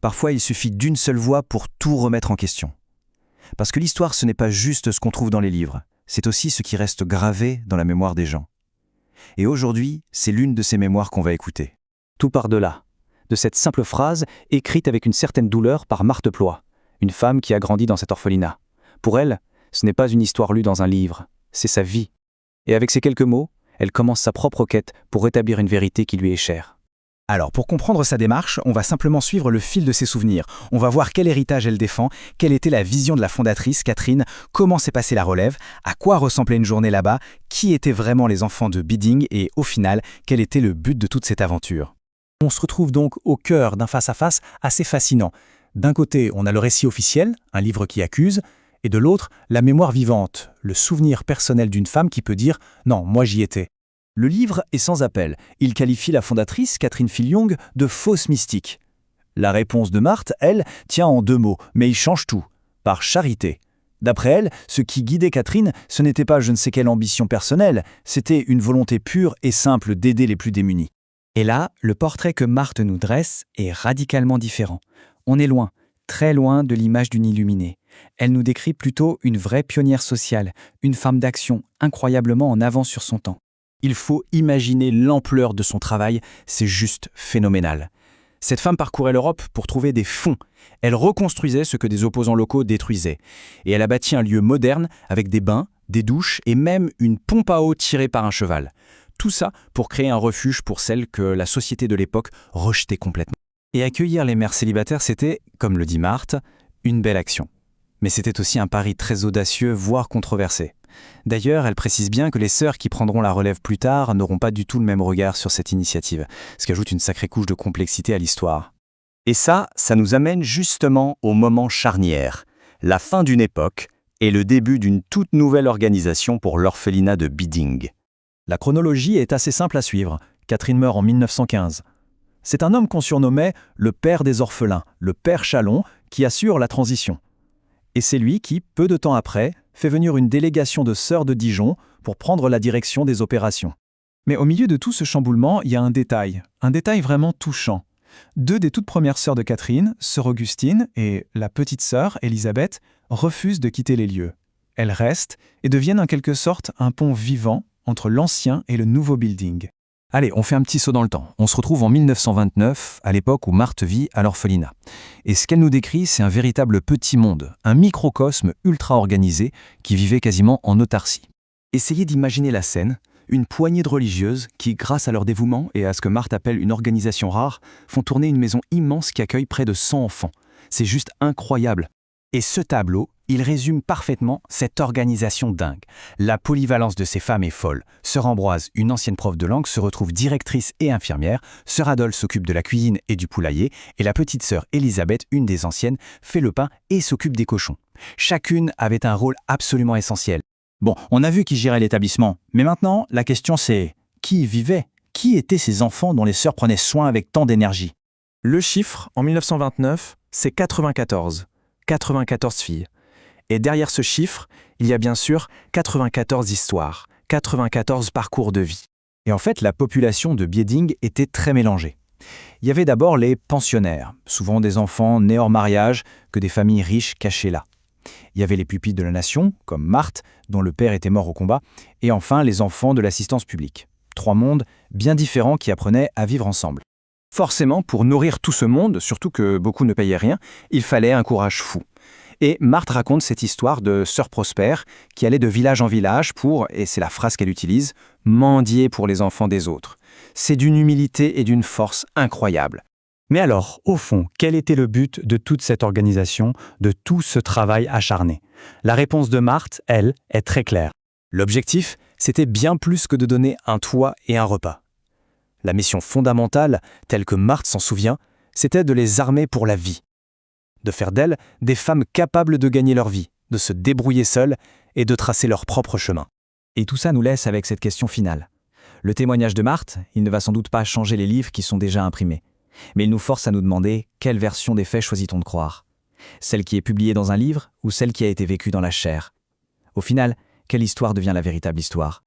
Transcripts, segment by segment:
Parfois, il suffit d'une seule voix pour tout remettre en question. Parce que l'histoire, ce n'est pas juste ce qu'on trouve dans les livres, c'est aussi ce qui reste gravé dans la mémoire des gens. Et aujourd'hui, c'est l'une de ces mémoires qu'on va écouter. Tout part de là, de cette simple phrase écrite avec une certaine douleur par Marthe Ploy, une femme qui a grandi dans cet orphelinat. Pour elle, ce n'est pas une histoire lue dans un livre, c'est sa vie. Et avec ces quelques mots, elle commence sa propre quête pour rétablir une vérité qui lui est chère. Alors, pour comprendre sa démarche, on va simplement suivre le fil de ses souvenirs. On va voir quel héritage elle défend, quelle était la vision de la fondatrice, Catherine, comment s'est passée la relève, à quoi ressemblait une journée là-bas, qui étaient vraiment les enfants de Bidding et, au final, quel était le but de toute cette aventure. On se retrouve donc au cœur d'un face-à-face assez fascinant. D'un côté, on a le récit officiel, un livre qui accuse, et de l'autre, la mémoire vivante, le souvenir personnel d'une femme qui peut dire « Non, moi j'y étais ». Le livre est sans appel. Il qualifie la fondatrice, Catherine Fil-Young, de fausse mystique. La réponse de Marthe, elle, tient en 2 mots, mais il change tout. Par charité. D'après elle, ce qui guidait Catherine, ce n'était pas je ne sais quelle ambition personnelle, c'était une volonté pure et simple d'aider les plus démunis. Et là, le portrait que Marthe nous dresse est radicalement différent. On est loin, très loin de l'image d'une illuminée. Elle nous décrit plutôt une vraie pionnière sociale, une femme d'action, incroyablement en avance sur son temps. Il faut imaginer l'ampleur de son travail, c'est juste phénoménal. Cette femme parcourait l'Europe pour trouver des fonds. Elle reconstruisait ce que des opposants locaux détruisaient. Et elle a bâti un lieu moderne avec des bains, des douches et même une pompe à eau tirée par un cheval. Tout ça pour créer un refuge pour celles que la société de l'époque rejetait complètement. Et accueillir les mères célibataires, c'était, comme le dit Marthe, une belle action. Mais c'était aussi un pari très audacieux, voire controversé. D'ailleurs, elle précise bien que les sœurs qui prendront la relève plus tard n'auront pas du tout le même regard sur cette initiative, ce qui ajoute une sacrée couche de complexité à l'histoire. Et ça nous amène justement au moment charnière, la fin d'une époque et le début d'une toute nouvelle organisation pour l'orphelinat de Bidding. La chronologie est assez simple à suivre. Catherine meurt en 1915. C'est un homme qu'on surnommait le père des orphelins, le père Chalon, qui assure la transition. Et c'est lui qui, peu de temps après, fait venir une délégation de sœurs de Dijon pour prendre la direction des opérations. Mais au milieu de tout ce chamboulement, il y a un détail vraiment touchant. 2 des toutes premières sœurs de Catherine, sœur Augustine et la petite sœur, Élisabeth, refusent de quitter les lieux. Elles restent et deviennent en quelque sorte un pont vivant entre l'ancien et le nouveau building. Allez, on fait un petit saut dans le temps. On se retrouve en 1929, à l'époque où Marthe vit à l'orphelinat. Et ce qu'elle nous décrit, c'est un véritable petit monde, un microcosme ultra organisé qui vivait quasiment en autarcie. Essayez d'imaginer la scène, une poignée de religieuses qui, grâce à leur dévouement et à ce que Marthe appelle une organisation rare, font tourner une maison immense qui accueille près de 100 enfants. C'est juste incroyable. Et ce tableau, il résume parfaitement cette organisation dingue. La polyvalence de ces femmes est folle. Sœur Ambroise, une ancienne prof de langue, se retrouve directrice et infirmière. Sœur Adolphe s'occupe de la cuisine et du poulailler. Et la petite sœur Élisabeth, une des anciennes, fait le pain et s'occupe des cochons. Chacune avait un rôle absolument essentiel. Bon, on a vu qui gérait l'établissement. Mais maintenant, la question c'est, qui y vivait? Qui étaient ces enfants dont les sœurs prenaient soin avec tant d'énergie? Le chiffre, en 1929, c'est 94. 94 filles. Et derrière ce chiffre, il y a bien sûr 94 histoires, 94 parcours de vie. Et en fait, la population de Bidding était très mélangée. Il y avait d'abord les pensionnaires, souvent des enfants nés hors mariage, que des familles riches cachaient là. Il y avait les pupilles de la nation, comme Marthe, dont le père était mort au combat, et enfin les enfants de l'assistance publique. 3 mondes bien différents qui apprenaient à vivre ensemble. Forcément, pour nourrir tout ce monde, surtout que beaucoup ne payaient rien, il fallait un courage fou. Et Marthe raconte cette histoire de sœur Prospère qui allait de village en village pour, et c'est la phrase qu'elle utilise, mendier pour les enfants des autres. C'est d'une humilité et d'une force incroyables. Mais alors, au fond, quel était le but de toute cette organisation, de tout ce travail acharné? La réponse de Marthe, elle, est très claire. L'objectif, c'était bien plus que de donner un toit et un repas. La mission fondamentale, telle que Marthe s'en souvient, c'était de les armer pour la vie. De faire d'elles des femmes capables de gagner leur vie, de se débrouiller seules et de tracer leur propre chemin. Et tout ça nous laisse avec cette question finale. Le témoignage de Marthe, il ne va sans doute pas changer les livres qui sont déjà imprimés. Mais il nous force à nous demander quelle version des faits choisit-on de croire. Celle qui est publiée dans un livre ou celle qui a été vécue dans la chair? Au final, quelle histoire devient la véritable histoire?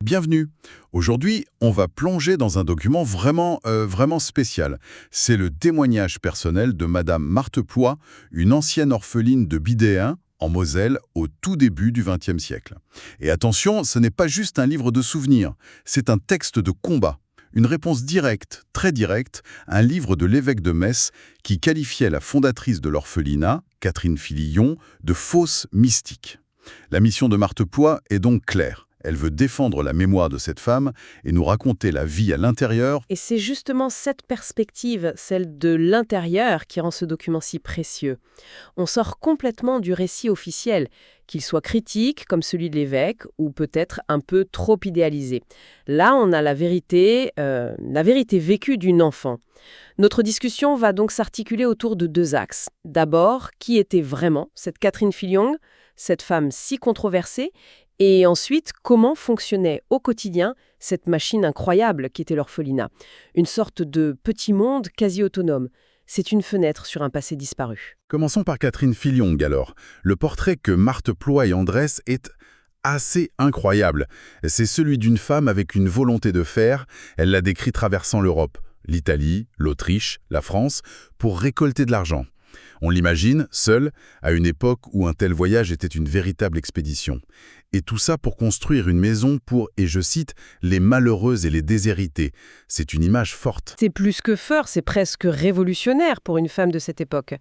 Bienvenue. Aujourd'hui, on va plonger dans un document vraiment spécial. C'est le témoignage personnel de Madame Marthe Ploy, une ancienne orpheline de Bidéen, en Moselle, au tout début du XXe siècle. Et attention, ce n'est pas juste un livre de souvenirs, c'est un texte de combat. Une réponse directe, très directe, à un livre de l'évêque de Metz qui qualifiait la fondatrice de l'orphelinat, Catherine Filillon, de fausse mystique. La mission de Marthe Ploy est donc claire. Elle veut défendre la mémoire de cette femme et nous raconter la vie à l'intérieur. Et c'est justement cette perspective, celle de l'intérieur, qui rend ce document si précieux. On sort complètement du récit officiel, qu'il soit critique, comme celui de l'évêque, ou peut-être un peu trop idéalisé. Là, on a la vérité vécue d'une enfant. Notre discussion va donc s'articuler autour de deux axes. D'abord, qui était vraiment cette Catherine Filillon, cette femme si controversée, et ensuite, comment fonctionnait au quotidien cette machine incroyable qu'était l'orphelinat. Une sorte de petit monde quasi autonome. C'est une fenêtre sur un passé disparu. Commençons par Catherine Filillon alors. Le portrait que Marthe Ploy en dresse est assez incroyable. C'est celui d'une femme avec une volonté de faire. Elle l'a décrit traversant l'Europe, l'Italie, l'Autriche, la France, pour récolter de l'argent. On l'imagine, seule, à une époque où un tel voyage était une véritable expédition. Et tout ça pour construire une maison pour, et je cite, « les malheureux et les déshérités ». C'est une image forte. C'est plus que fort, c'est presque révolutionnaire pour une femme de cette époque.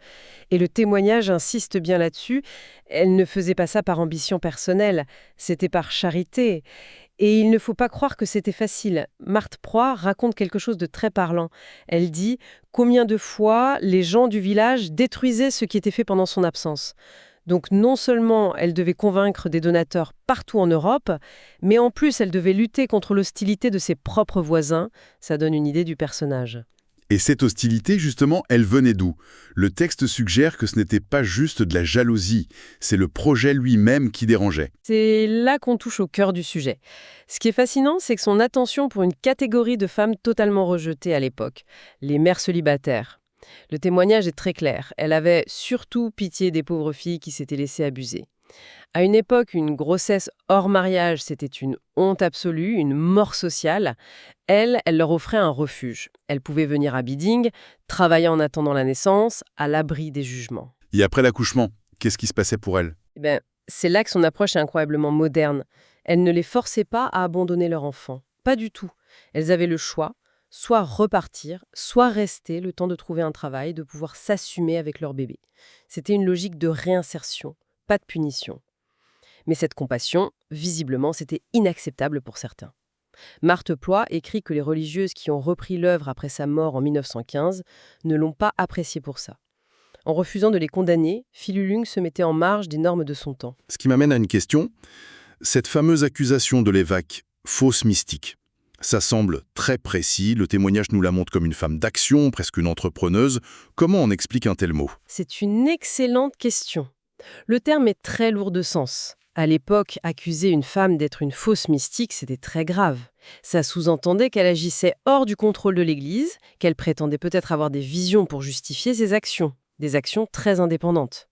Et le témoignage insiste bien là-dessus. Elle ne faisait pas ça par ambition personnelle, c'était par charité. Et il ne faut pas croire que c'était facile. Marthe Ploy raconte quelque chose de très parlant. Elle dit combien de fois les gens du village détruisaient ce qui était fait pendant son absence. Donc non seulement elle devait convaincre des donateurs partout en Europe, mais en plus elle devait lutter contre l'hostilité de ses propres voisins. Ça donne une idée du personnage. Et cette hostilité, justement, elle venait d'où? Le texte suggère que ce n'était pas juste de la jalousie, c'est le projet lui-même qui dérangeait. C'est là qu'on touche au cœur du sujet. Ce qui est fascinant, c'est que son attention pour une catégorie de femmes totalement rejetées à l'époque, les mères célibataires. Le témoignage est très clair. Elle avait surtout pitié des pauvres filles qui s'étaient laissées abuser. À une époque, une grossesse hors mariage, c'était une honte absolue, une mort sociale. Elle leur offrait un refuge. Elle pouvait venir à Biding, travailler en attendant la naissance, à l'abri des jugements. Et après l'accouchement, qu'est-ce qui se passait pour elle? C'est là que son approche est incroyablement moderne. Elle ne les forçait pas à abandonner leur enfant. Pas du tout. Elles avaient le choix, soit repartir, soit rester le temps de trouver un travail, de pouvoir s'assumer avec leur bébé. C'était une logique de réinsertion, pas de punition. Mais cette compassion, visiblement, c'était inacceptable pour certains. Marthe Ploy écrit que les religieuses qui ont repris l'œuvre après sa mort en 1915 ne l'ont pas appréciée pour ça. En refusant de les condamner, Filillon se mettait en marge des normes de son temps. Ce qui m'amène à une question. Cette fameuse accusation de l'évêque, fausse mystique, ça semble très précis, le témoignage nous la montre comme une femme d'action, presque une entrepreneuse. Comment on explique un tel mot? C'est une excellente question. Le terme est très lourd de sens. À l'époque, accuser une femme d'être une fausse mystique, c'était très grave. Ça sous-entendait qu'elle agissait hors du contrôle de l'Église, qu'elle prétendait peut-être avoir des visions pour justifier ses actions, des actions très indépendantes.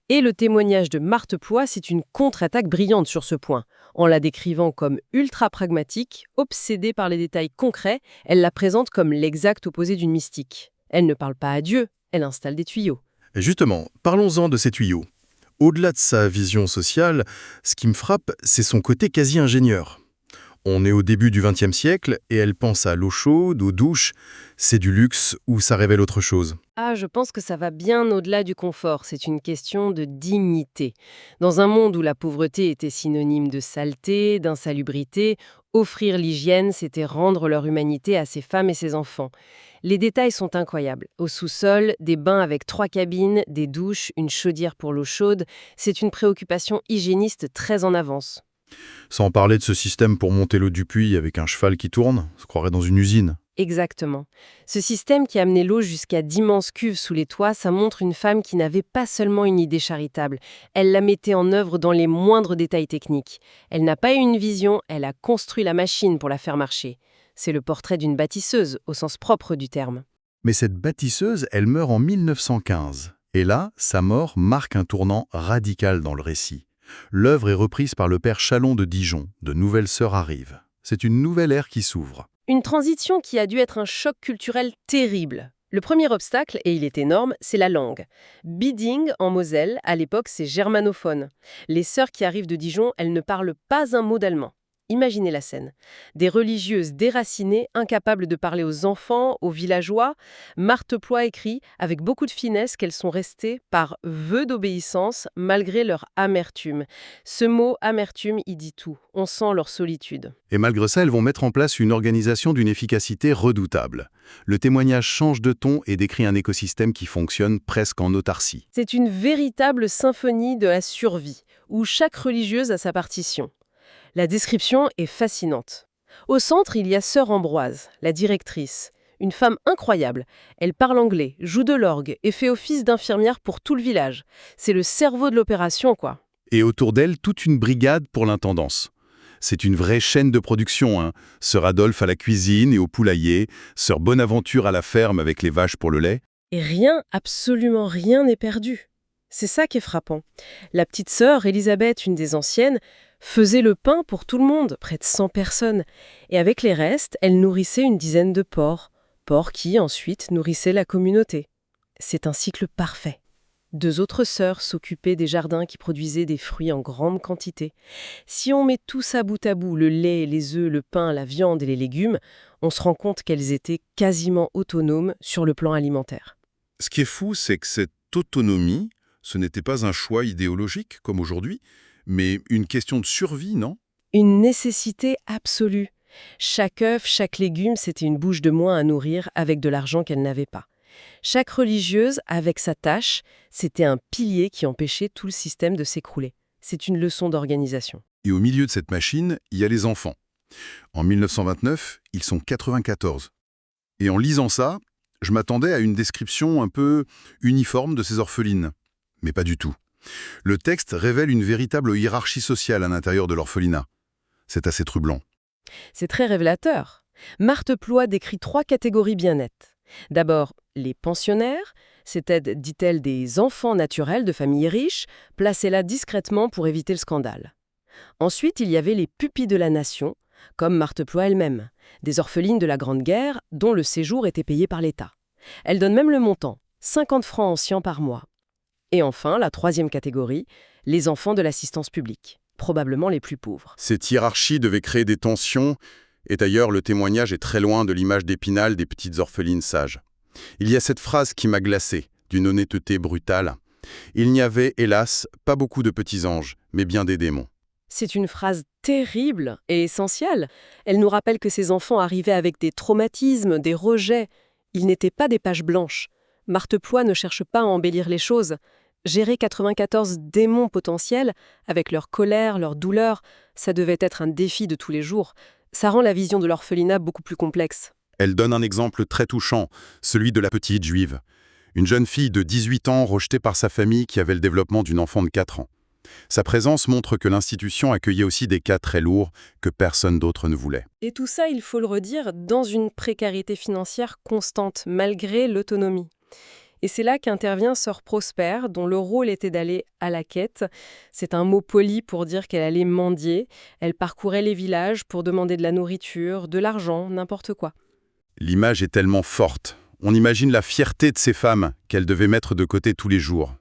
Et le témoignage de Marthe Ploy, c'est une contre-attaque brillante sur ce point. En la décrivant comme ultra pragmatique, obsédée par les détails concrets, elle la présente comme l'exact opposé d'une mystique. Elle ne parle pas à Dieu, elle installe des tuyaux. Et justement, parlons-en de ces tuyaux. Au-delà de sa vision sociale, ce qui me frappe, c'est son côté quasi-ingénieur. On est au début du XXe siècle et elle pense à l'eau chaude, aux douches. C'est du luxe ou ça révèle autre chose? Je pense que ça va bien au-delà du confort. C'est une question de dignité. Dans un monde où la pauvreté était synonyme de saleté, d'insalubrité, offrir l'hygiène, c'était rendre leur humanité à ces femmes et ces enfants. Les détails sont incroyables. Au sous-sol, des bains avec 3 cabines, des douches, une chaudière pour l'eau chaude. C'est une préoccupation hygiéniste très en avance. Sans parler de ce système pour monter l'eau du puits avec un cheval qui tourne, on se croirait dans une usine. Exactement. Ce système qui amenait l'eau jusqu'à d'immenses cuves sous les toits, ça montre une femme qui n'avait pas seulement une idée charitable. Elle la mettait en œuvre dans les moindres détails techniques. Elle n'a pas eu une vision, elle a construit la machine pour la faire marcher. C'est le portrait d'une bâtisseuse, au sens propre du terme. Mais cette bâtisseuse, elle meurt en 1915. Et là, sa mort marque un tournant radical dans le récit. L'œuvre est reprise par le père Chalon de Dijon, de Nouvelles Sœurs arrivent. C'est une nouvelle ère qui s'ouvre. Une transition qui a dû être un choc culturel terrible. Le premier obstacle, et il est énorme, c'est la langue. Biding, en Moselle, à l'époque, c'est germanophone. Les sœurs qui arrivent de Dijon, elles ne parlent pas un mot d'allemand. Imaginez la scène. Des religieuses déracinées, incapables de parler aux enfants, aux villageois. Marthe Ploie écrit avec beaucoup de finesse qu'elles sont restées par vœu d'obéissance malgré leur amertume. Ce mot amertume, il dit tout. On sent leur solitude. Et malgré ça, elles vont mettre en place une organisation d'une efficacité redoutable. Le témoignage change de ton et décrit un écosystème qui fonctionne presque en autarcie. C'est une véritable symphonie de la survie, où chaque religieuse a sa partition. La description est fascinante. Au centre, il y a Sœur Ambroise, la directrice. Une femme incroyable. Elle parle anglais, joue de l'orgue et fait office d'infirmière pour tout le village. C'est le cerveau de l'opération, quoi. Et autour d'elle, toute une brigade pour l'intendance. C'est une vraie chaîne de production, hein. Sœur Adolphe à la cuisine et au poulailler, Sœur Bonaventure à la ferme avec les vaches pour le lait. Et rien, absolument rien n'est perdu. C'est ça qui est frappant. La petite sœur, Élisabeth, une des anciennes, faisait le pain pour tout le monde, près de 100 personnes. Et avec les restes, elle nourrissait une dizaine de porcs. Porcs qui, ensuite, nourrissaient la communauté. C'est un cycle parfait. 2 autres sœurs s'occupaient des jardins qui produisaient des fruits en grande quantité. Si on met tout ça bout à bout, le lait, les œufs, le pain, la viande et les légumes, on se rend compte qu'elles étaient quasiment autonomes sur le plan alimentaire. Ce qui est fou, c'est que cette autonomie, ce n'était pas un choix idéologique comme aujourd'hui, mais une question de survie, non? Une nécessité absolue. Chaque œuf, chaque légume, c'était une bouche de moins à nourrir avec de l'argent qu'elle n'avait pas. Chaque religieuse, avec sa tâche, c'était un pilier qui empêchait tout le système de s'écrouler. C'est une leçon d'organisation. Et au milieu de cette machine, il y a les enfants. En 1929, ils sont 94. Et en lisant ça, je m'attendais à une description un peu uniforme de ces orphelines. Mais pas du tout. Le texte révèle une véritable hiérarchie sociale à l'intérieur de l'orphelinat. C'est assez troublant. C'est très révélateur. Marthe Ploie décrit 3 catégories bien nettes. D'abord, les pensionnaires, c'était, dit-elle, des enfants naturels de familles riches, placés là discrètement pour éviter le scandale. Ensuite, il y avait les pupilles de la nation, comme Marthe Ploie elle-même, des orphelines de la Grande Guerre dont le séjour était payé par l'État. Elle donne même le montant, 50 francs anciens par mois. Et enfin, la 3e catégorie, les enfants de l'assistance publique, probablement les plus pauvres. Cette hiérarchie devait créer des tensions, et d'ailleurs le témoignage est très loin de l'image d'Épinal des petites orphelines sages. Il y a cette phrase qui m'a glacé, d'une honnêteté brutale. Il n'y avait, hélas, pas beaucoup de petits anges, mais bien des démons. C'est une phrase terrible et essentielle. Elle nous rappelle que ces enfants arrivaient avec des traumatismes, des rejets. Ils n'étaient pas des pages blanches. Marthe Ploie ne cherche pas à embellir les choses. Gérer 94 démons potentiels, avec leur colère, leur douleur, ça devait être un défi de tous les jours. Ça rend la vision de l'orphelinat beaucoup plus complexe. Elle donne un exemple très touchant, celui de la petite juive. Une jeune fille de 18 ans rejetée par sa famille qui avait le développement d'une enfant de 4 ans. Sa présence montre que l'institution accueillait aussi des cas très lourds que personne d'autre ne voulait. Et tout ça, il faut le redire, dans une précarité financière constante, malgré l'autonomie. Et c'est là qu'intervient Sœur Prosper, dont le rôle était d'aller à la quête. C'est un mot poli pour dire qu'elle allait mendier. Elle parcourait les villages pour demander de la nourriture, de l'argent, n'importe quoi. L'image est tellement forte. On imagine la fierté de ces femmes qu'elle devait mettre de côté tous les jours.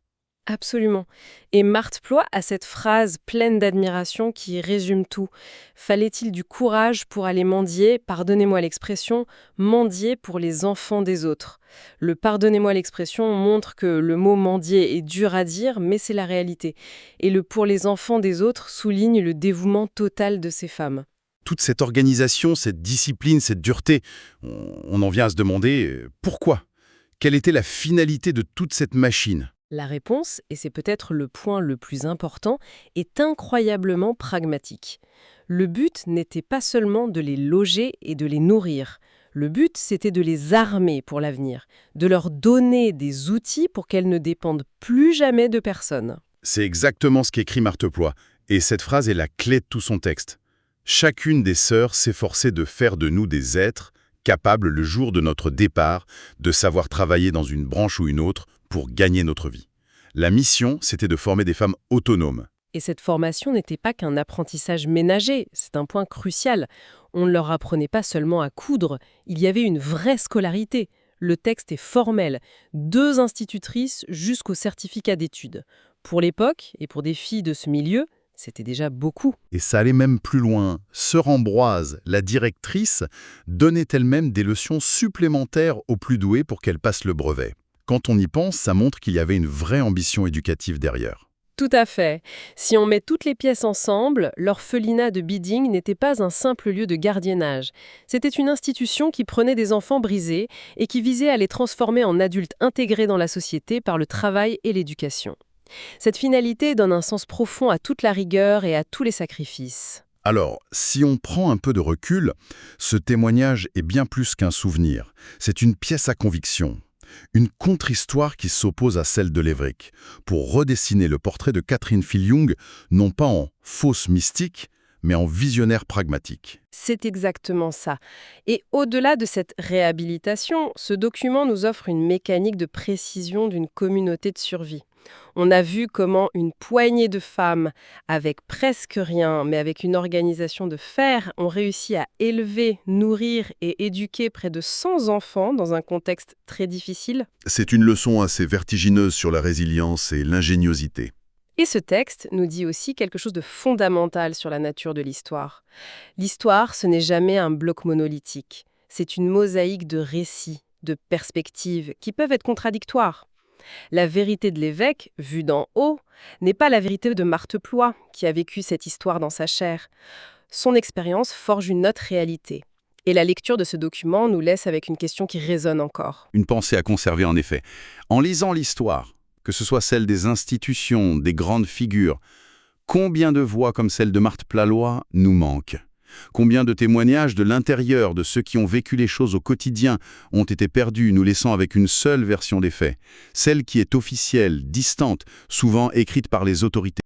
Absolument. Et Marthe Ploie a cette phrase pleine d'admiration qui résume tout. Fallait-il du courage pour aller mendier, pardonnez-moi l'expression, mendier pour les enfants des autres. Le pardonnez-moi l'expression montre que le mot mendier est dur à dire, mais c'est la réalité. Et le pour les enfants des autres souligne le dévouement total de ces femmes. Toute cette organisation, cette discipline, cette dureté, on en vient à se demander pourquoi? Quelle était la finalité de toute cette machine? La réponse, et c'est peut-être le point le plus important, est incroyablement pragmatique. Le but n'était pas seulement de les loger et de les nourrir. Le but, c'était de les armer pour l'avenir, de leur donner des outils pour qu'elles ne dépendent plus jamais de personne. C'est exactement ce qu'écrit Marthe Ploie, et cette phrase est la clé de tout son texte. Chacune des sœurs s'efforçait de faire de nous des êtres capables, le jour de notre départ, de savoir travailler dans une branche ou une autre pour gagner notre vie. La mission, c'était de former des femmes autonomes. Et cette formation n'était pas qu'un apprentissage ménager, c'est un point crucial. On ne leur apprenait pas seulement à coudre, il y avait une vraie scolarité. Le texte est formel, 2 institutrices jusqu'au certificat d'études. Pour l'époque, et pour des filles de ce milieu, c'était déjà beaucoup. Et ça allait même plus loin. Sœur Ambroise, la directrice, donnait elle-même des leçons supplémentaires aux plus doués pour qu'elles passent le brevet. Quand on y pense, ça montre qu'il y avait une vraie ambition éducative derrière. Tout à fait. Si on met toutes les pièces ensemble, l'orphelinat de Biding n'était pas un simple lieu de gardiennage. C'était une institution qui prenait des enfants brisés et qui visait à les transformer en adultes intégrés dans la société par le travail et l'éducation. Cette finalité donne un sens profond à toute la rigueur et à tous les sacrifices. Alors, si on prend un peu de recul, ce témoignage est bien plus qu'un souvenir. C'est une pièce à conviction. Une contre-histoire qui s'oppose à celle de Lévrick, pour redessiner le portrait de Catherine Fil-Young, non pas en fausse mystique, mais en visionnaire pragmatique. C'est exactement ça. Et au-delà de cette réhabilitation, ce document nous offre une mécanique de précision d'une communauté de survie. On a vu comment une poignée de femmes, avec presque rien, mais avec une organisation de fer, ont réussi à élever, nourrir et éduquer près de 100 enfants dans un contexte très difficile. C'est une leçon assez vertigineuse sur la résilience et l'ingéniosité. Et ce texte nous dit aussi quelque chose de fondamental sur la nature de l'histoire. L'histoire, ce n'est jamais un bloc monolithique. C'est une mosaïque de récits, de perspectives, qui peuvent être contradictoires. La vérité de l'évêque, vue d'en haut, n'est pas la vérité de Marthe Ploy, qui a vécu cette histoire dans sa chair. Son expérience forge une autre réalité. Et la lecture de ce document nous laisse avec une question qui résonne encore. Une pensée à conserver en effet. En lisant l'histoire, que ce soit celle des institutions, des grandes figures, combien de voix comme celle de Marthe Ploy nous manquent ? Combien de témoignages de l'intérieur de ceux qui ont vécu les choses au quotidien ont été perdus, nous laissant avec une seule version des faits, celle qui est officielle, distante, souvent écrite par les autorités.